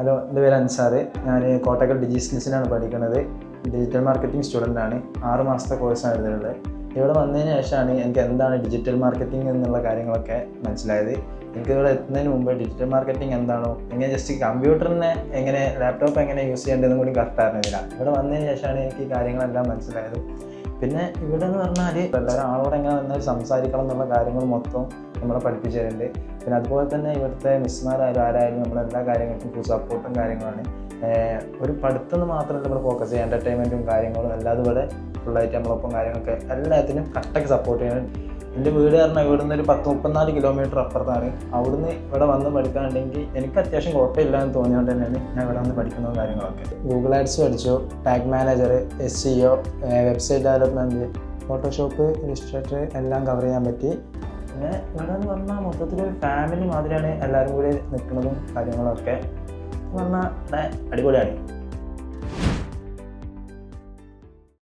Hello, എൻ്റെ പേര് അൻസാർ. ഞാൻ കോട്ടക്കൽ ഡിജിസ്നിസിനാണ് പഠിക്കുന്നത്. Digital marketing സ്റ്റുഡൻ്റാണ്. 6 മാസത്തെ കോഴ്സാണ് എടുത്തിട്ടുള്ളത്. ഇവിടെ വന്നതിന് ശേഷമാണ് എനിക്ക് എന്താണ് ഡിജിറ്റൽ മാർക്കറ്റിംഗ് എന്നുള്ള കാര്യങ്ങളൊക്കെ മനസ്സിലായത്. എനിക്കിവിടെ എത്തുന്നതിന് മുമ്പ് ഡിജിറ്റൽ മാർക്കറ്റിംഗ് എന്താണോ, എങ്ങനെ ജസ്റ്റ് കമ്പ്യൂട്ടറിനെ എങ്ങനെ ലാപ്ടോപ്പ് എങ്ങനെ യൂസ് ചെയ്യേണ്ടതെന്നും കൂടി കറക്റ്റ് അറിഞ്ഞില്ല. ഇവിടെ വന്നതിന് ശേഷമാണ് എനിക്ക് ഈ കാര്യങ്ങളെല്ലാം മനസ്സിലായത്. പിന്നെ ഇവിടെ എന്ന് പറഞ്ഞാൽ എല്ലാവരും ആളോട് എങ്ങനെ വന്നാൽ സംസാരിക്കണം എന്നുള്ള കാര്യങ്ങൾ മൊത്തം നമ്മളെ പഠിപ്പിച്ചു തരുന്നുണ്ട്. പിന്നെ അതുപോലെ തന്നെ ഇവിടുത്തെ മിസ്മാരായാലും ആരായാലും നമ്മളെല്ലാ കാര്യങ്ങൾക്കും ഫുൾ സപ്പോർട്ടും കാര്യങ്ങളാണ്. ഒരു പഠിത്തം മാത്രമല്ല നമ്മൾ ഫോക്കസ് ചെയ്യുക, എൻ്റർടൈൻമെൻറ്റും കാര്യങ്ങളും എല്ലാതും ഇവിടെ ഫുള്ളായിട്ട് നമ്മളൊപ്പം കാര്യങ്ങളൊക്കെ എല്ലാത്തിനും കറക്റ്റാക്കി സപ്പോർട്ട് ചെയ്യണം. എൻ്റെ വീട് പറഞ്ഞാൽ ഇവിടുന്ന് ഒരു 10-34 കിലോമീറ്റർ അപ്പുറത്താണ്. അവിടുന്ന് ഇവിടെ വന്ന് പഠിക്കുകയാണെങ്കിൽ എനിക്ക് അത്യാവശ്യം കുഴപ്പമില്ല എന്ന് തോന്നിയതുകൊണ്ട് തന്നെയാണ് ഞാൻ ഇവിടെ വന്ന് പഠിക്കുന്ന കാര്യങ്ങളൊക്കെ. ഗൂഗിൾ ആഡ്സ് പഠിച്ചു, tag manager, SEO, website development, Photoshop, Illustrator എല്ലാം കവർ ചെയ്യാൻ പറ്റി. പിന്നെ ഇവിടെ എന്ന് പറഞ്ഞാൽ മൊത്തത്തിൽ ഫാമിലി മാതിരിയാണ് എല്ലാവരും കൂടി നിൽക്കുന്നതും കാര്യങ്ങളൊക്കെ പറഞ്ഞാൽ അടിപൊളിയാണ്.